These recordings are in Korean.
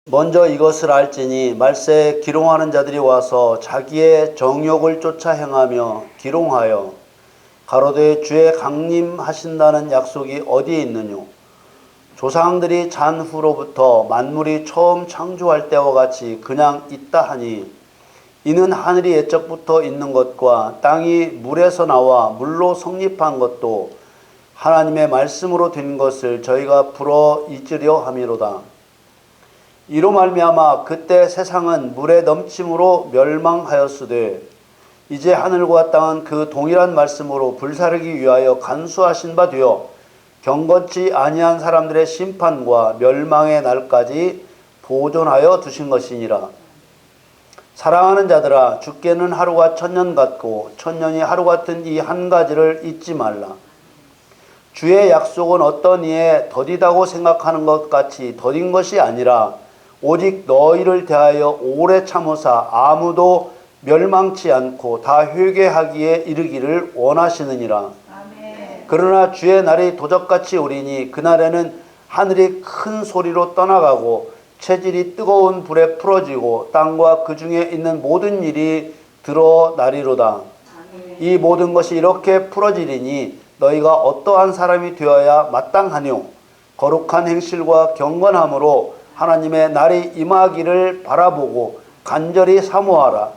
먼저 이것을 알지니 말세에 기롱하는 자들이 와서 자기의 정욕을 쫓아 행하며 기롱하여 가로되 주의 강림하신다는 약속이 어디에 있느뇨? 조상들이 잔 후로부터 만물이 처음 창조할 때와 같이 그냥 있다 하니 이는 하늘이 옛적부터 있는 것과 땅이 물에서 나와 물로 성립한 것도 하나님의 말씀으로 된 것을 저희가 불어 잊으려 함이로다. 이로 말미암아 그때 세상은 물의 넘침으로 멸망하였으되 이제 하늘과 땅은 그 동일한 말씀으로 불사르기 위하여 간수하신 바 되어 경건치 아니한 사람들의 심판과 멸망의 날까지 보존하여 두신 것이니라. 사랑하는 자들아, 주께는 하루가 천년 같고 천년이 하루 같은 이 한 가지를 잊지 말라. 주의 약속은 어떤 이에 더디다고 생각하는 것 같이 더딘 것이 아니라 오직 너희를 대하여 오래 참으사 아무도 멸망치 않고 다 회개하기에 이르기를 원하시느니라. 아멘. 그러나 주의 날이 도적같이 오리니 그날에는 하늘이 큰 소리로 떠나가고 체질이 뜨거운 불에 풀어지고 땅과 그 중에 있는 모든 일이 드러나리로다. 아멘. 이 모든 것이 이렇게 풀어지리니 너희가 어떠한 사람이 되어야 마땅하뇨? 거룩한 행실과 경건함으로 하나님의 날이 임하기를 바라보고 간절히 사모하라.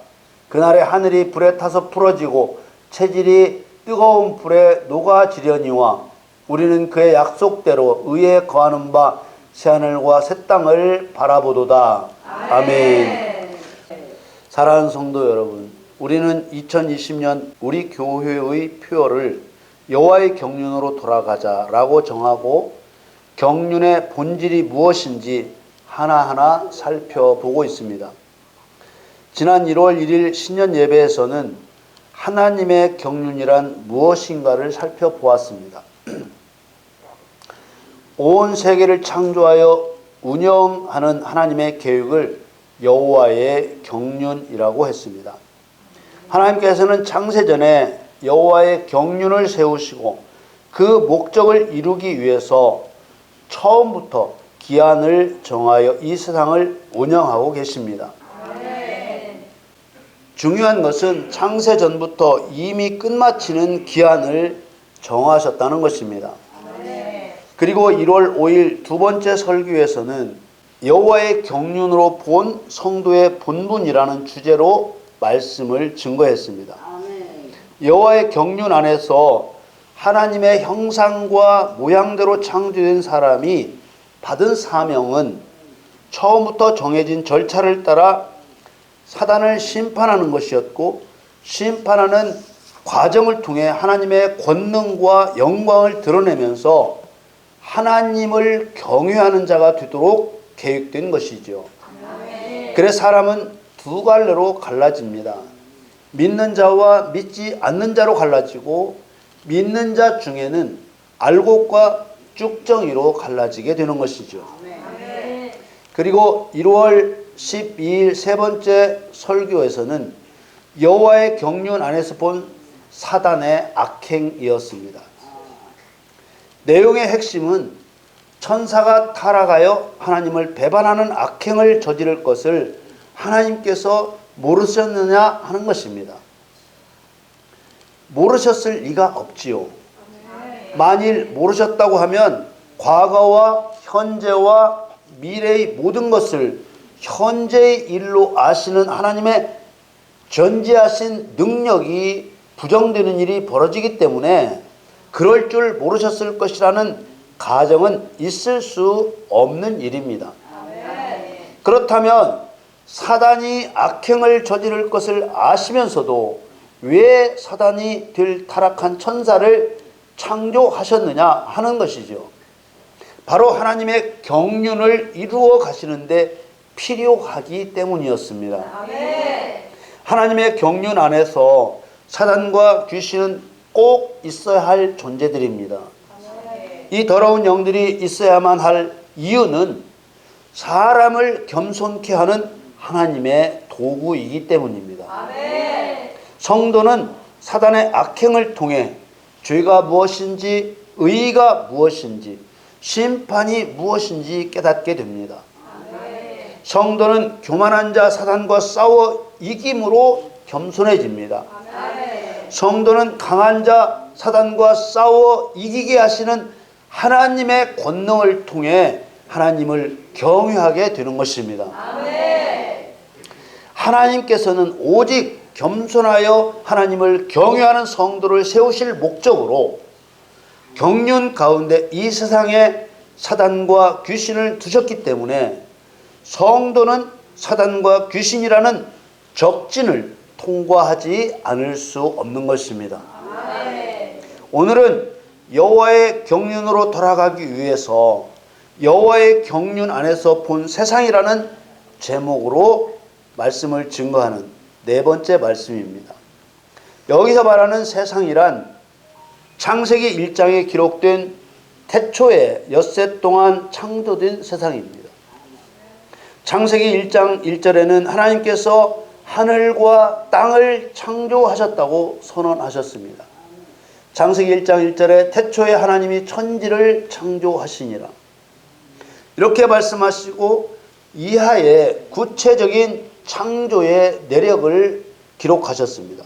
그날에 하늘이 불에 타서 풀어지고 체질이 뜨거운 불에 녹아지려니와 우리는 그의 약속대로 의에 거하는 바 새하늘과 새 땅을 바라보도다. 아멘. 사랑하는 성도 여러분, 우리는 2020년 우리 교회의 표어를 여호와의 경륜으로 돌아가자라고 정하고 경륜의 본질이 무엇인지 하나하나 살펴보고 있습니다. 지난 1월 1일 신년 예배에서는 하나님의 경륜이란 무엇인가를 살펴보았습니다. 온 세계를 창조하여 운영하는 하나님의 계획을 여호와의 경륜이라고 했습니다. 하나님께서는 창세전에 여호와의 경륜을 세우시고 그 목적을 이루기 위해서 처음부터 기한을 정하여 이 세상을 운영하고 계십니다. 중요한 것은 창세전부터 이미 끝마치는 기한을 정하셨다는 것입니다. 그리고 1월 5일 두 번째 설교에서는 여호와의 경륜으로 본 성도의 본분이라는 주제로 말씀을 증거했습니다. 여호와의 경륜 안에서 하나님의 형상과 모양대로 창조된 사람이 받은 사명은 처음부터 정해진 절차를 따라 사단을 심판하는 것이었고, 심판하는 과정을 통해 하나님의 권능과 영광을 드러내면서 하나님을 경외하는 자가 되도록 계획된 것이죠. 그래서 사람은 두 갈래로 갈라집니다. 믿는 자와 믿지 않는 자로 갈라지고, 믿는 자 중에는 알곡과 쭉정이로 갈라지게 되는 것이죠. 그리고 1월 12일 세 번째 설교에서는 여호와의 경륜 안에서 본 사단의 악행이었습니다. 내용의 핵심은 천사가 타락하여 하나님을 배반하는 악행을 저지를 것을 하나님께서 모르셨느냐 하는 것입니다. 모르셨을 리가 없지요. 만일 모르셨다고 하면 과거와 현재와 미래의 모든 것을 현재의 일로 아시는 하나님의 전지하신 능력이 부정되는 일이 벌어지기 때문에 그럴 줄 모르셨을 것이라는 가정은 있을 수 없는 일입니다. 그렇다면 사단이 악행을 저지를 것을 아시면서도 왜 사단이 될 타락한 천사를 창조하셨느냐 하는 것이죠. 바로 하나님의 경륜을 이루어 가시는데 필요하기 때문이었습니다. 하나님의 경륜 안에서 사단과 귀신은 꼭 있어야 할 존재들입니다. 이 더러운 영들이 있어야만 할 이유는 사람을 겸손케 하는 하나님의 도구이기 때문입니다. 성도는 사단의 악행을 통해 죄가 무엇인지, 의가 무엇인지, 심판이 무엇인지 깨닫게 됩니다. 성도는 교만한 자 사단과 싸워 이김으로 겸손해집니다. 성도는 강한 자 사단과 싸워 이기게 하시는 하나님의 권능을 통해 하나님을 경외하게 되는 것입니다. 하나님께서는 오직 겸손하여 하나님을 경외하는 성도를 세우실 목적으로 경륜 가운데 이 세상에 사단과 귀신을 두셨기 때문에 성도는 사단과 귀신이라는 적진을 통과하지 않을 수 없는 것입니다. 오늘은 여호와의 경륜으로 돌아가기 위해서 여호와의 경륜 안에서 본 세상이라는 제목으로 말씀을 증거하는 네 번째 말씀입니다. 여기서 말하는 세상이란 창세기 1장에 기록된 태초에 엿새 동안 창조된 세상입니다. 창세기 1장 1절에는 하나님께서 하늘과 땅을 창조하셨다고 선언하셨습니다. 창세기 1장 1절에 태초에 하나님이 천지를 창조하시니라. 이렇게 말씀하시고 이하에 구체적인 창조의 내력을 기록하셨습니다.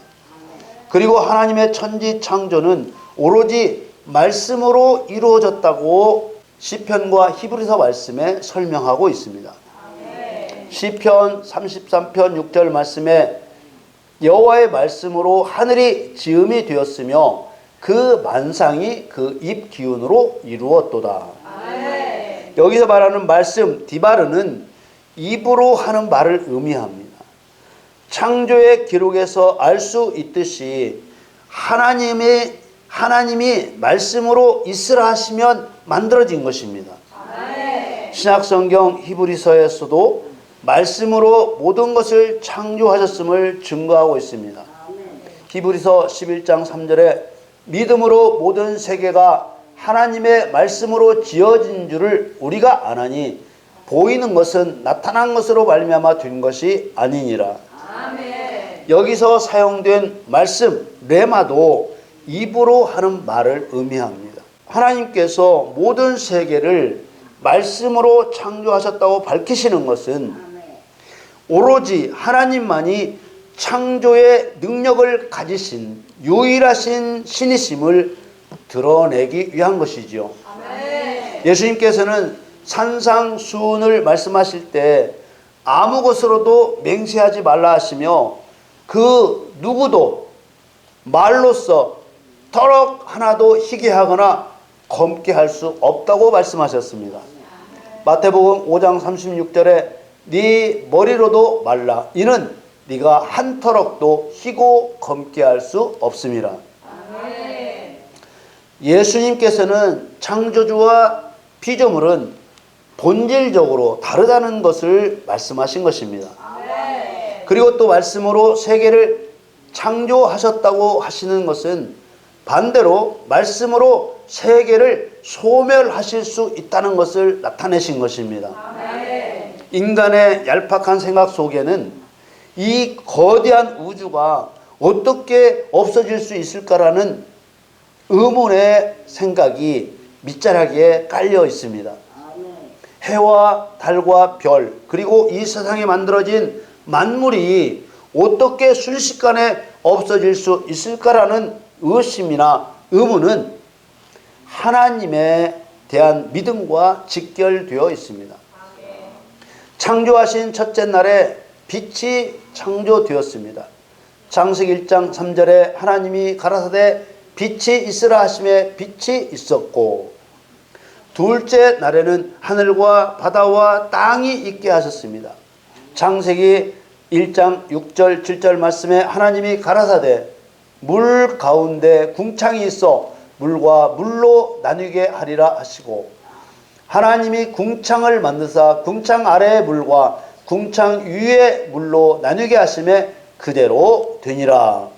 그리고 하나님의 천지 창조는 오로지 말씀으로 이루어졌다고 시편과 히브리서 말씀에 설명하고 있습니다. 시편 33편 6절 말씀에 여호와의 말씀으로 하늘이 지음이 되었으며 그 만상이 그 입 기운으로 이루었도다. 여기서 말하는 말씀 디바르는 입으로 하는 말을 의미합니다. 창조의 기록에서 알 수 있듯이 하나님이 말씀으로 있으라 하시면 만들어진 것입니다. 신약성경 히브리서에서도 말씀으로 모든 것을 창조하셨음을 증거하고 있습니다. 히브리서 11장 3절에 믿음으로 모든 세계가 하나님의 말씀으로 지어진 줄을 우리가 아나니 보이는 것은 나타난 것으로 말미암아 된 것이 아니니라. 여기서 사용된 말씀 레마도 입으로 하는 말을 의미합니다. 하나님께서 모든 세계를 말씀으로 창조하셨다고 밝히시는 것은 오로지 하나님만이 창조의 능력을 가지신 유일하신 신이심을 드러내기 위한 것이지요. 예수님께서는 산상수훈을 말씀하실 때 아무 것으로도 맹세하지 말라 하시며 그 누구도 말로써 터럭 하나도 희게 하거나 검게 할 수 없다고 말씀하셨습니다. 마태복음 5장 36절에 네 머리로도 말라 이는 네가 한 터럭도 희고 검게 할 수 없음이라. 예수님께서는 창조주와 피조물은 본질적으로 다르다는 것을 말씀하신 것입니다. 그리고 또 말씀으로 세계를 창조하셨다고 하시는 것은 반대로 말씀으로 세계를 소멸하실 수 있다는 것을 나타내신 것입니다. 인간의 얄팍한 생각 속에는 이 거대한 우주가 어떻게 없어질 수 있을까라는 의문의 생각이 밑자락에 깔려 있습니다. 해와 달과 별 그리고 이 세상에 만들어진 만물이 어떻게 순식간에 없어질 수 있을까라는 의심이나 의문은 하나님에 대한 믿음과 직결되어 있습니다. 창조하신 첫째 날에 빛이 창조되었습니다. 창세기 1장 3절에 하나님이 가라사대 빛이 있으라 하심에 빛이 있었고 둘째 날에는 하늘과 바다와 땅이 있게 하셨습니다. 창세기 1장 6절 7절 말씀에 하나님이 가라사대 물 가운데 궁창이 있어 물과 물로 나뉘게 하리라 하시고 하나님이 궁창을 만드사 궁창 아래의 물과 궁창 위의 물로 나뉘게 하심에 그대로 되니라.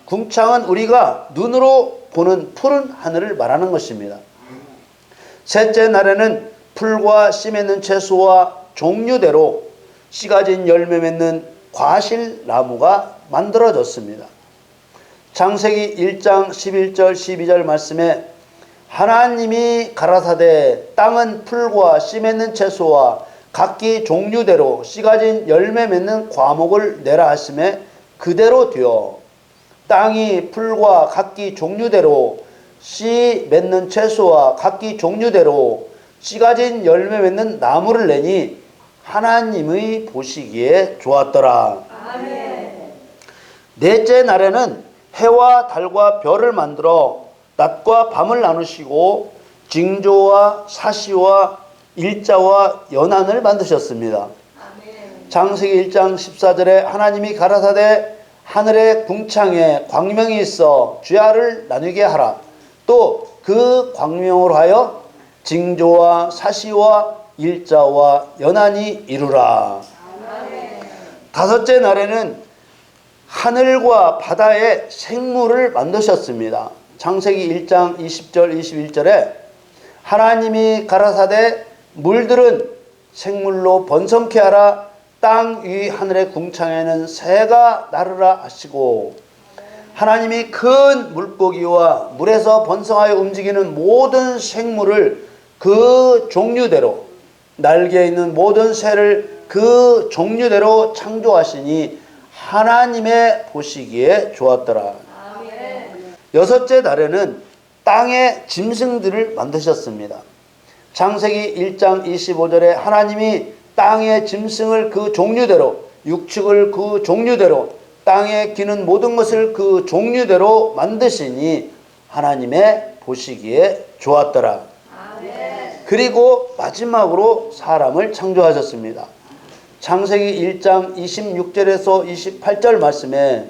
궁창은 우리가 눈으로 보는 푸른 하늘을 말하는 것입니다. 셋째 날에는 풀과 씨 맺는 채소와 종류대로 씨 가진 열매 맺는 과실나무가 만들어졌습니다. 창세기 1장 11절 12절 말씀에 하나님이 가라사대 땅은 풀과 씨 맺는 채소와 각기 종류대로 씨 가진 열매 맺는 과목을 내라 하심에 그대로 되어 땅이 풀과 각기 종류대로 씨 맺는 채소와 각기 종류대로 씨 가진 열매 맺는 나무를 내니 하나님의 보시기에 좋았더라. 아멘. 넷째 날에는 해와 달과 별을 만들어 낮과 밤을 나누시고 징조와 사시와 일자와 연한을 만드셨습니다. 아멘. 창세기 1장 14절에 하나님이 가라사대 하늘의 궁창에 광명이 있어 주야를 나누게 하라. 또 그 광명으로 하여 징조와 사시와 일자와 연한이 이루라. 아멘. 다섯째 날에는 하늘과 바다의 생물을 만드셨습니다. 창세기 1장 20절 21절에 하나님이 가라사대 물들은 생물로 번성케 하라. 땅 위 하늘의 궁창에는 새가 나르라 하시고 하나님이 큰 물고기와 물에서 번성하여 움직이는 모든 생물을 그 종류대로 날개 있는 모든 새를 그 종류대로 창조하시니 하나님의 보시기에 좋았더라. 아멘. 여섯째 날에는 땅의 짐승들을 만드셨습니다. 창세기 1장 25절에 하나님이 땅의 짐승을 그 종류대로 육축을 그 종류대로 땅에 기는 모든 것을 그 종류대로 만드시니 하나님의 보시기에 좋았더라. 아멘. 그리고 마지막으로 사람을 창조하셨습니다. 창세기 1장 26절에서 28절 말씀에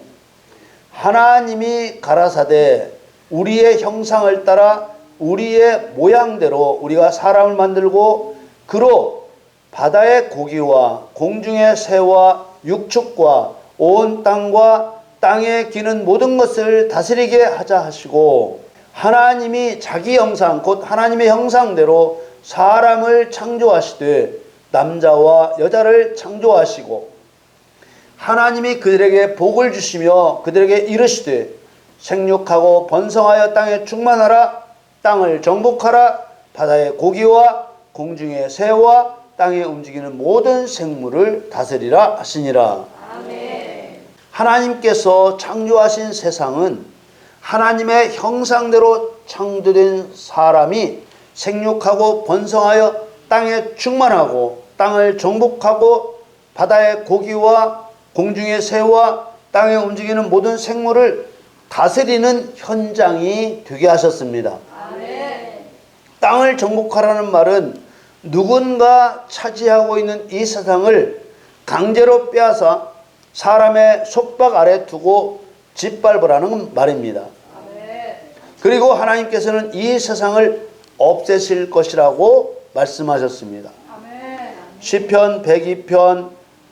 하나님이 가라사대 우리의 형상을 따라 우리의 모양대로 우리가 사람을 만들고 그로 바다의 고기와 공중의 새와 육축과 온 땅과 땅에 기는 모든 것을 다스리게 하자 하시고 하나님이 자기 형상 곧 하나님의 형상대로 사람을 창조하시되 남자와 여자를 창조하시고 하나님이 그들에게 복을 주시며 그들에게 이르시되 생육하고 번성하여 땅에 충만하라. 땅을 정복하라. 바다의 고기와 공중의 새와 땅에 움직이는 모든 생물을 다스리라 하시니라. 아멘. 하나님께서 창조하신 세상은 하나님의 형상대로 창조된 사람이 생육하고 번성하여 땅에 충만하고 땅을 정복하고 바다의 고기와 공중의 새와 땅에 움직이는 모든 생물을 다스리는 현장이 되게 하셨습니다. 아멘. 땅을 정복하라는 말은 누군가 차지하고 있는 이 세상을 강제로 빼앗아 사람의 속박 아래 두고 짓밟으라는 말입니다. 아멘. 그리고 하나님께서는 이 세상을 없애실 것이라고 말씀하셨습니다. 아멘. 시편 102편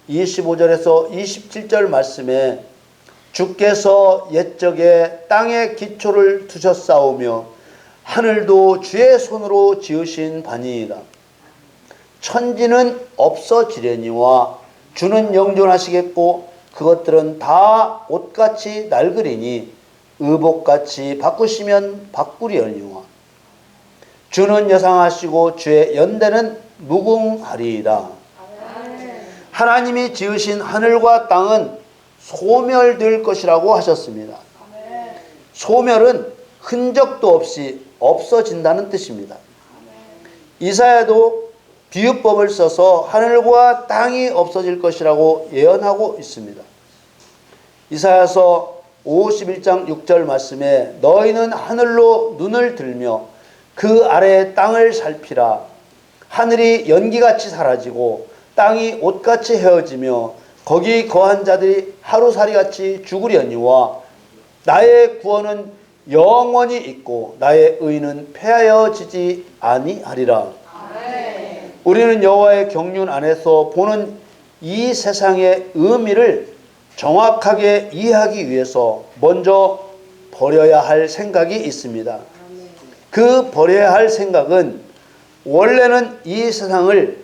25절에서 27절 말씀에 주께서 옛적에 땅에 기초를 두셨사오며 하늘도 주의 손으로 지으신 바니이다. 천지는 없어지려니와 주는 영존하시겠고 그것들은 다 옷같이 낡으리니 의복같이 바꾸시면 바꾸리려니와 주는 여상하시고 주의 연대는 무궁하리이다. 하나님이 지으신 하늘과 땅은 소멸될 것이라고 하셨습니다. 소멸은 흔적도 없이 없어진다는 뜻입니다. 이사야도 비유법을 써서 하늘과 땅이 없어질 것이라고 예언하고 있습니다. 이사야서 51장 6절 말씀에 너희는 하늘로 눈을 들며 그 아래의 땅을 살피라. 하늘이 연기같이 사라지고 땅이 옷같이 헤어지며 거기 거한 자들이 하루살이같이 죽으려니와 나의 구원은 영원히 있고 나의 의는 패하여지지 아니하리라. 우리는 여호와의 경륜 안에서 보는 이 세상의 의미를 정확하게 이해하기 위해서 먼저 버려야 할 생각이 있습니다. 그 버려야 할 생각은 원래는 이 세상을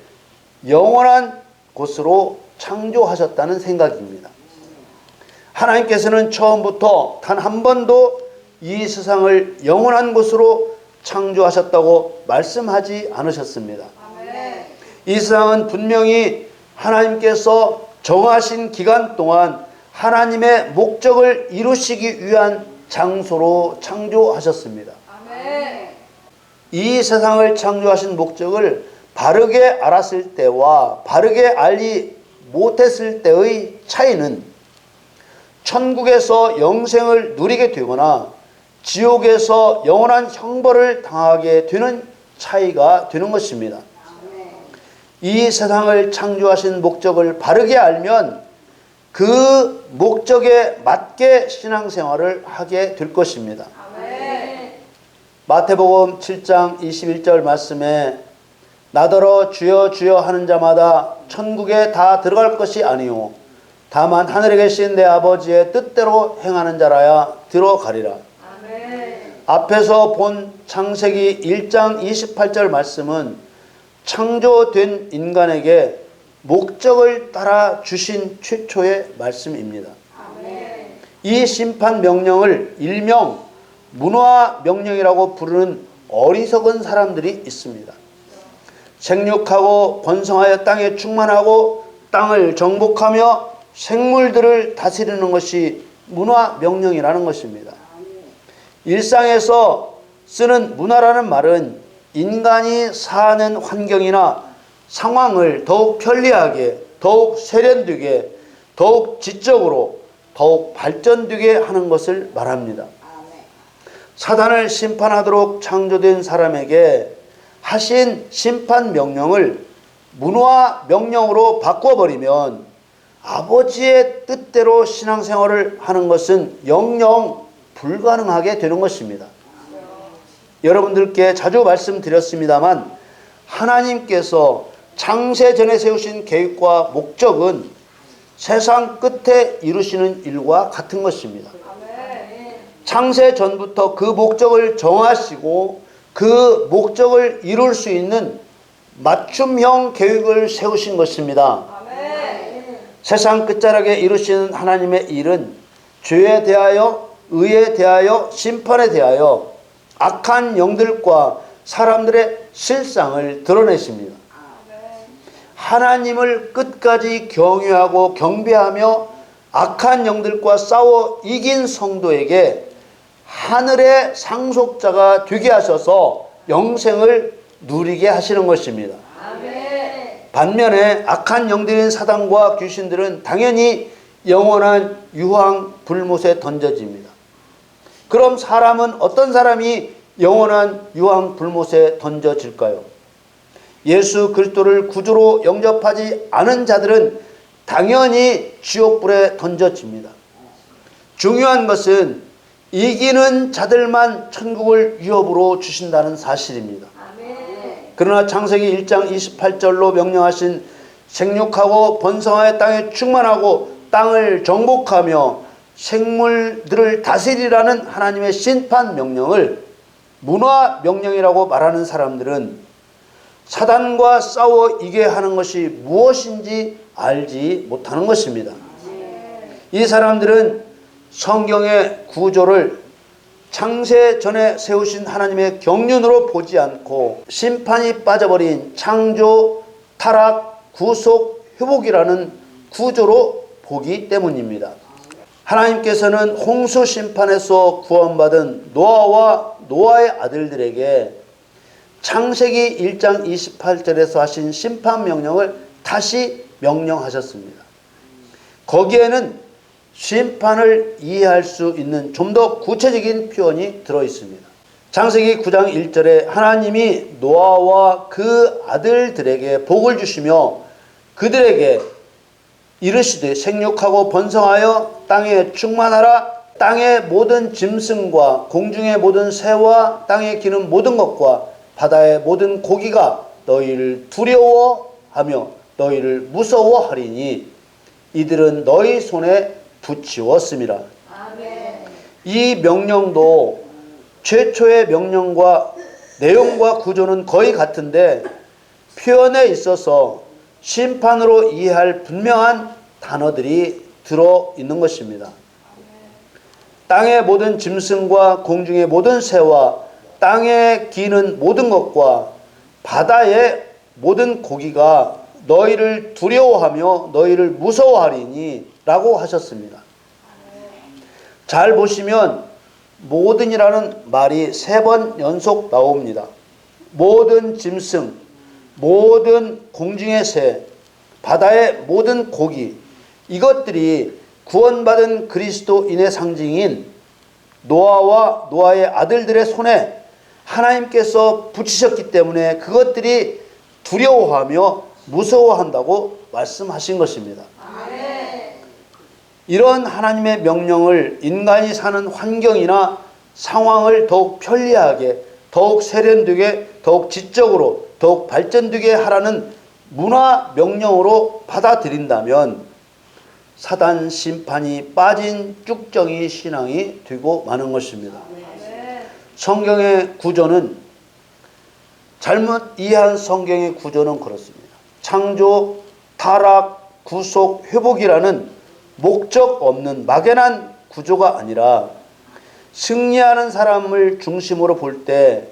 영원한 곳으로 창조하셨다는 생각입니다. 하나님께서는 처음부터 단 한 번도 이 세상을 영원한 곳으로 창조하셨다고 말씀하지 않으셨습니다. 이 세상은 분명히 하나님께서 정하신 기간 동안 하나님의 목적을 이루시기 위한 장소로 창조하셨습니다. 아멘. 이 세상을 창조하신 목적을 바르게 알았을 때와 바르게 알지 못했을 때의 차이는 천국에서 영생을 누리게 되거나 지옥에서 영원한 형벌을 당하게 되는 차이가 되는 것입니다. 이 세상을 창조하신 목적을 바르게 알면 그 목적에 맞게 신앙생활을 하게 될 것입니다. 아멘. 마태복음 7장 21절 말씀에 나더러 주여 주여 하는 자마다 천국에 다 들어갈 것이 아니요 다만 하늘에 계신 내 아버지의 뜻대로 행하는 자라야 들어가리라. 아멘. 앞에서 본 창세기 1장 28절 말씀은 창조된 인간에게 목적을 따라 주신 최초의 말씀입니다. 아멘. 이 심판 명령을 일명 문화 명령이라고 부르는 어리석은 사람들이 있습니다. 생육하고 번성하여 땅에 충만하고 땅을 정복하며 생물들을 다스리는 것이 문화 명령이라는 것입니다. 일상에서 쓰는 문화라는 말은 인간이 사는 환경이나 상황을 더욱 편리하게, 더욱 세련되게, 더욱 지적으로, 더욱 발전되게 하는 것을 말합니다. 사단을 심판하도록 창조된 사람에게 하신 심판 명령을 문화 명령으로 바꿔버리면 아버지의 뜻대로 신앙생활을 하는 것은 영영 불가능하게 되는 것입니다. 여러분들께 자주 말씀드렸습니다만 하나님께서 창세전에 세우신 계획과 목적은 세상 끝에 이루시는 일과 같은 것입니다. 창세전부터 그 목적을 정하시고 그 목적을 이룰 수 있는 맞춤형 계획을 세우신 것입니다. 아멘. 세상 끝자락에 이루시는 하나님의 일은 죄에 대하여, 의에 대하여, 심판에 대하여 악한 영들과 사람들의 실상을 드러내십니다. 하나님을 끝까지 경외하고 경배하며 악한 영들과 싸워 이긴 성도에게 하늘의 상속자가 되게 하셔서 영생을 누리게 하시는 것입니다. 아멘. 반면에 악한 영들인 사단과 귀신들은 당연히 영원한 유황 불못에 던져집니다. 그럼 사람은 어떤 사람이 영원한 유황 불못에 던져질까요? 예수 그리스도를 구주로 영접하지 않은 자들은 당연히 지옥불에 던져집니다. 중요한 것은 이기는 자들만 천국을 위협으로 주신다는 사실입니다. 아멘. 그러나 창세기 1장 28절로 명령하신 생육하고 번성하여 땅에 충만하고 땅을 정복하며 생물들을 다스리라는 하나님의 심판 명령을 문화 명령이라고 말하는 사람들은 사단과 싸워 이게 하는 것이 무엇인지 알지 못하는 것입니다. 이 사람들은 성경의 구조를 창세 전에 세우신 하나님의 경륜으로 보지 않고 심판이 빠져버린 창조, 타락, 구속, 회복이라는 구조로 보기 때문입니다. 하나님께서는 홍수 심판에서 구원받은 노아와 노아의 아들들에게 창세기 1장 28절에서 하신 심판 명령을 다시 명령하셨습니다. 거기에는 심판을 이해할 수 있는 좀 더 구체적인 표현이 들어있습니다. 창세기 9장 1절에 하나님이 노아와 그 아들들에게 복을 주시며 그들에게 이르시되 생육하고 번성하여 땅에 충만하라. 땅의 모든 짐승과 공중의 모든 새와 땅에 기는 모든 것과 바다의 모든 고기가 너희를 두려워하며 너희를 무서워하리니 이들은 너희 손에 붙이웠음이라. 아멘. 이 명령도 최초의 명령과 내용과 구조는 거의 같은데 표현에 있어서 심판으로 이해할 분명한 단어들이 들어있는 것입니다. 땅의 모든 짐승과 공중의 모든 새와 땅에 기는 모든 것과 바다의 모든 고기가 너희를 두려워하며 너희를 무서워하리니 라고 하셨습니다. 잘 보시면 모든이라는 말이 3번 연속 나옵니다. 모든 짐승, 모든 공중의 새, 바다의 모든 고기, 이것들이 구원받은 그리스도인의 상징인 노아와 노아의 아들들의 손에 하나님께서 붙이셨기 때문에 그것들이 두려워하며 무서워한다고 말씀하신 것입니다. 이런 하나님의 명령을 인간이 사는 환경이나 상황을 더욱 편리하게, 더욱 세련되게, 더욱 지적으로, 더욱 발전되게 하라는 문화 명령으로 받아들인다면 사단 심판이 빠진 쭉정이 신앙이 되고 마는 것입니다. 성경의 구조는, 잘못 이해한 성경의 구조는 그렇습니다. 창조, 타락, 구속, 회복이라는 목적 없는 막연한 구조가 아니라 승리하는 사람을 중심으로 볼 때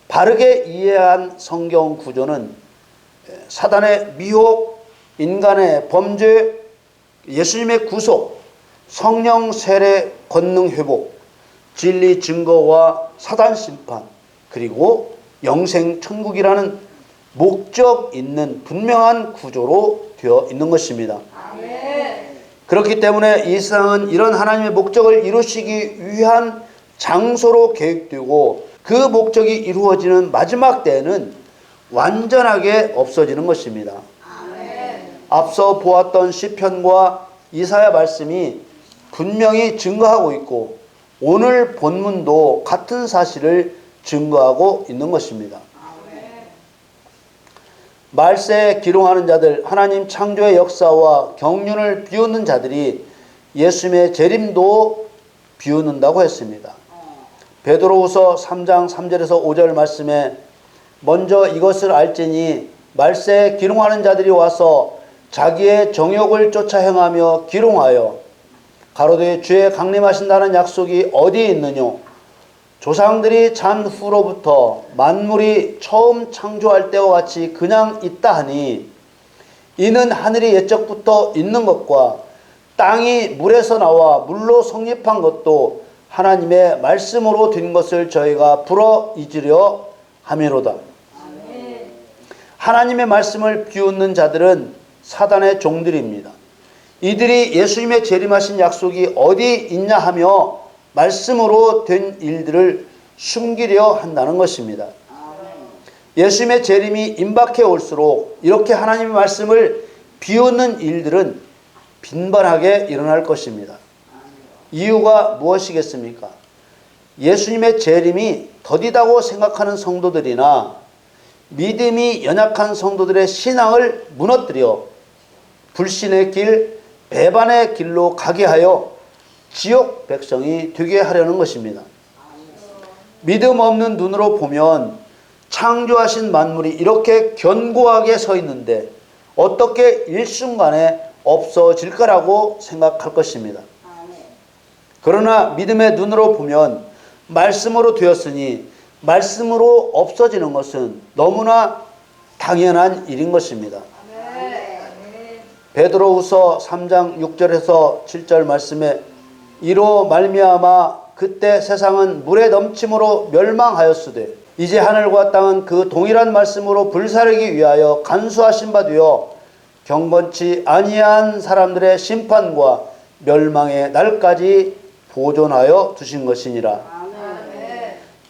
바르게 이해한 성경 구조는 사단의 미혹, 인간의 범죄, 예수님의 구속, 성령 세례 권능 회복, 진리 증거와 사단 심판, 그리고 영생 천국이라는 목적 있는 분명한 구조로 되어 있는 것입니다. 그렇기 때문에 이 세상은 이런 하나님의 목적을 이루시기 위한 장소로 계획되고 그 목적이 이루어지는 마지막 때에는 완전하게 없어지는 것입니다. 앞서 보았던 시편과 이사야 말씀이 분명히 증거하고 있고 오늘 본문도 같은 사실을 증거하고 있는 것입니다. 말세에 기롱하는 자들, 하나님 창조의 역사와 경륜을 비웃는 자들이 예수님의 재림도 비웃는다고 했습니다. 베드로후서 3장 3절에서 5절 말씀에 먼저 이것을 알지니 말세에 기롱하는 자들이 와서 자기의 정욕을 쫓아 행하며 기롱하여 가로되 주의 강림하신다는 약속이 어디에 있느뇨? 조상들이 잔 후로부터 만물이 처음 창조할 때와 같이 그냥 있다 하니 이는 하늘이 옛적부터 있는 것과 땅이 물에서 나와 물로 성립한 것도 하나님의 말씀으로 된 것을 저희가 불어 잊으려 함이로다. 하나님의 말씀을 비웃는 자들은 사단의 종들입니다. 이들이 예수님의 재림하신 약속이 어디 있냐 하며 말씀으로 된 일들을 숨기려 한다는 것입니다. 예수님의 재림이 임박해 올수록 이렇게 하나님의 말씀을 비웃는 일들은 빈번하게 일어날 것입니다. 이유가 무엇이겠습니까? 예수님의 재림이 더디다고 생각하는 성도들이나 믿음이 연약한 성도들의 신앙을 무너뜨려 불신의 길, 배반의 길로 가게 하여 지옥 백성이 되게 하려는 것입니다. 믿음 없는 눈으로 보면 창조하신 만물이 이렇게 견고하게 서 있는데 어떻게 일순간에 없어질 거라고 생각할 것입니다. 그러나 믿음의 눈으로 보면 말씀으로 되었으니 말씀으로 없어지는 것은 너무나 당연한 일인 것입니다. 베드로후서 3장 6절에서 7절 말씀에 이로 말미암아 그때 세상은 물의 넘침으로 멸망하였으되 이제 하늘과 땅은 그 동일한 말씀으로 불사르기 위하여 간수하신 바 되어 경건치 아니한 사람들의 심판과 멸망의 날까지 보존하여 두신 것이니라.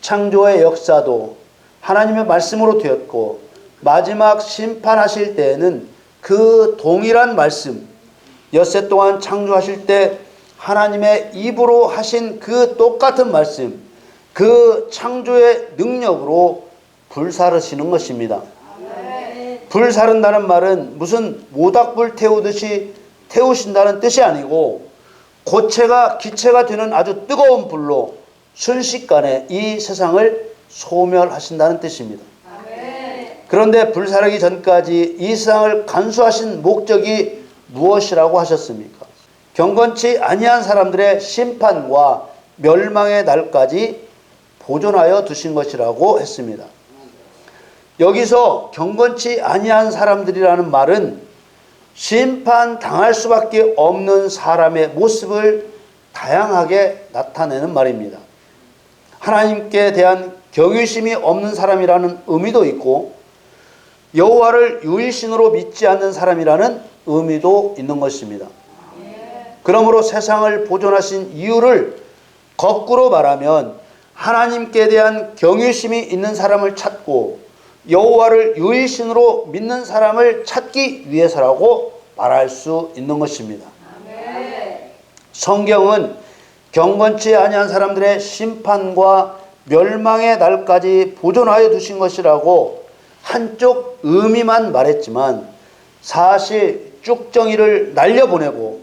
창조의 역사도 하나님의 말씀으로 되었고 마지막 심판하실 때에는 그 동일한 말씀, 엿새 동안 창조하실 때 하나님의 입으로 하신 그 똑같은 말씀, 그 창조의 능력으로 불사르시는 것입니다. 불사른다는 말은 무슨 모닥불 태우듯이 태우신다는 뜻이 아니고 고체가 기체가 되는 아주 뜨거운 불로 순식간에 이 세상을 소멸하신다는 뜻입니다. 그런데 불사르기 전까지 이 세상을 간수하신 목적이 무엇이라고 하셨습니까? 경건치 아니한 사람들의 심판과 멸망의 날까지 보존하여 두신 것이라고 했습니다. 여기서 경건치 아니한 사람들이라는 말은 심판 당할 수밖에 없는 사람의 모습을 다양하게 나타내는 말입니다. 하나님께 대한 경외심이 없는 사람이라는 의미도 있고 여호와를 유일신으로 믿지 않는 사람이라는 의미도 있는 것입니다. 그러므로 세상을 보존하신 이유를 거꾸로 말하면 하나님께 대한 경외심이 있는 사람을 찾고 여호와를 유일신으로 믿는 사람을 찾기 위해서라고 말할 수 있는 것입니다. 성경은 경건치 아니한 사람들의 심판과 멸망의 날까지 보존하여 두신 것이라고 한쪽 의미만 말했지만 사실 쭉정이를 날려보내고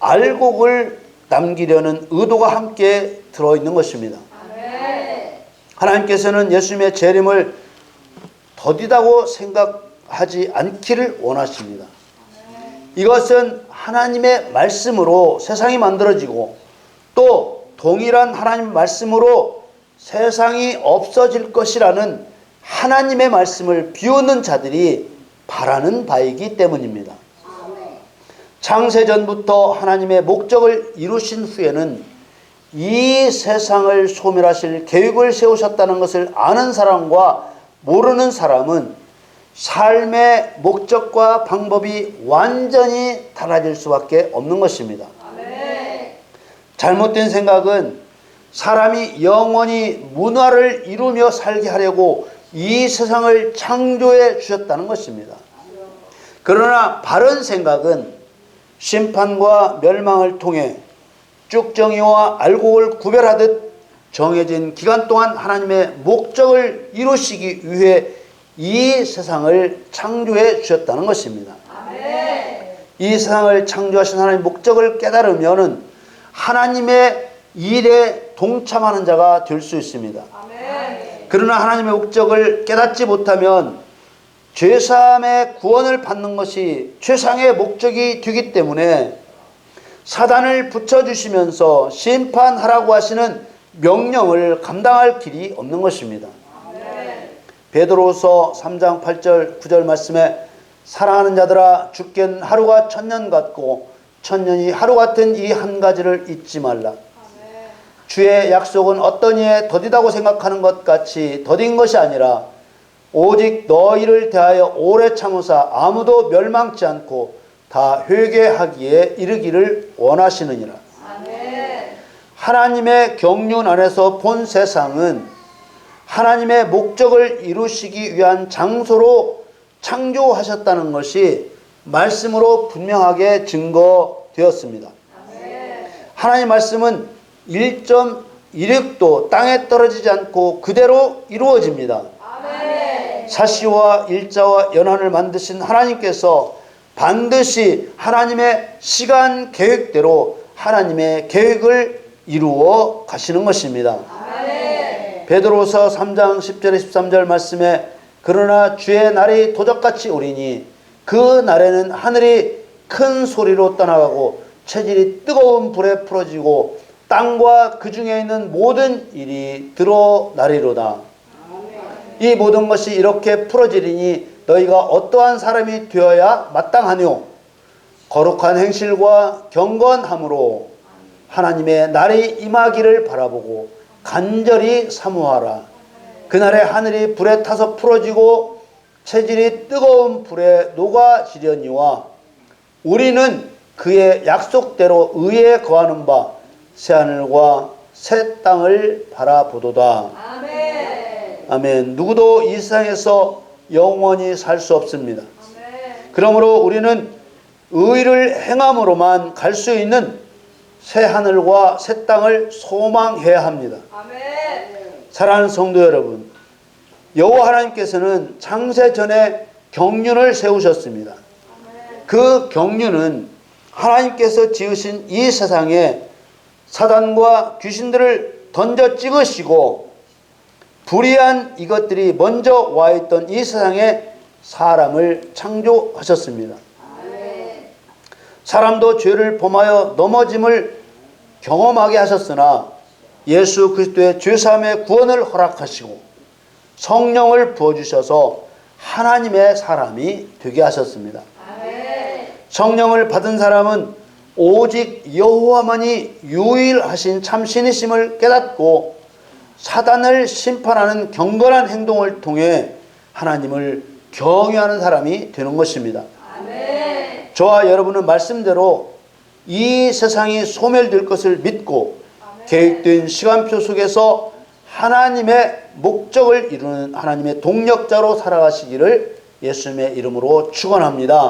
알곡을 남기려는 의도가 함께 들어있는 것입니다. 하나님께서는 예수님의 재림을 더디다고 생각하지 않기를 원하십니다. 이것은 하나님의 말씀으로 세상이 만들어지고 또 동일한 하나님 말씀으로 세상이 없어질 것이라는 하나님의 말씀을 비웃는 자들이 바라는 바이기 때문입니다. 창세전부터 하나님의 목적을 이루신 후에는 이 세상을 소멸하실 계획을 세우셨다는 것을 아는 사람과 모르는 사람은 삶의 목적과 방법이 완전히 달라질 수밖에 없는 것입니다. 잘못된 생각은 사람이 영원히 문화를 이루며 살게 하려고 이 세상을 창조해 주셨다는 것입니다. 그러나 바른 생각은 심판과 멸망을 통해 쭉정이와 알곡을 구별하듯 정해진 기간 동안 하나님의 목적을 이루시기 위해 이 세상을 창조해 주셨다는 것입니다. 이 세상을 창조하신 하나님의 목적을 깨달으면 하나님의 일에 동참하는 자가 될 수 있습니다. 그러나 하나님의 목적을 깨닫지 못하면 죄사함의 구원을 받는 것이 최상의 목적이 되기 때문에 사단을 붙여주시면서 심판하라고 하시는 명령을 감당할 길이 없는 것입니다. 베드로서 3장 8절 9절 말씀에 사랑하는 자들아 주께는 하루가 천년 같고 천년이 하루 같은 이 한 가지를 잊지 말라. 주의 약속은 어떤 이에 더디다고 생각하는 것 같이 더딘 것이 아니라 오직 너희를 대하여 오래 참으사 아무도 멸망치 않고 다 회개하기에 이르기를 원하시느니라. 하나님의 경륜 안에서 본 세상은 하나님의 목적을 이루시기 위한 장소로 창조하셨다는 것이 말씀으로 분명하게 증거되었습니다. 하나님 말씀은 1.16도 땅에 떨어지지 않고 그대로 이루어집니다. 사시와 일자와 연한을 만드신 하나님께서 반드시 하나님의 시간 계획대로 하나님의 계획을 이루어 가시는 것입니다. 베드로서 3장 10절에 13절 말씀에 그러나 주의 날이 도적같이 오리니 그 날에는 하늘이 큰 소리로 떠나가고 체질이 뜨거운 불에 풀어지고 땅과 그 중에 있는 모든 일이 드러나리로다. 이 모든 것이 이렇게 풀어지리니 너희가 어떠한 사람이 되어야 마땅하뇨? 거룩한 행실과 경건함으로 하나님의 날이 임하기를 바라보고 간절히 사모하라. 그날에 하늘이 불에 타서 풀어지고 체질이 뜨거운 불에 녹아지려니와 우리는 그의 약속대로 의에 거하는 바 새하늘과 새 땅을 바라보도다. 아멘. 누구도 이 세상에서 영원히 살 수 없습니다. 그러므로 우리는 의를 행함으로만 갈 수 있는 새 하늘과 새 땅을 소망해야 합니다. 사랑하는 성도 여러분, 여호와 하나님께서는 창세 전에 경륜을 세우셨습니다. 그 경륜은 하나님께서 지으신 이 세상에 사단과 귀신들을 던져 찍으시고 불의한 이것들이 먼저 와 있던 이 세상에 사람을 창조하셨습니다. 사람도 죄를 범하여 넘어짐을 경험하게 하셨으나 예수 그리스도의 죄사함의 구원을 허락하시고 성령을 부어주셔서 하나님의 사람이 되게 하셨습니다. 아멘. 성령을 받은 사람은 오직 여호와만이 유일하신 참신이심을 깨닫고 사단을 심판하는 경건한 행동을 통해 하나님을 경외하는 사람이 되는 것입니다. 아멘. 저와 여러분은 말씀대로 이 세상이 소멸될 것을 믿고 계획된 시간표 속에서 하나님의 목적을 이루는 하나님의 동력자로 살아가시기를 예수님의 이름으로 축원합니다.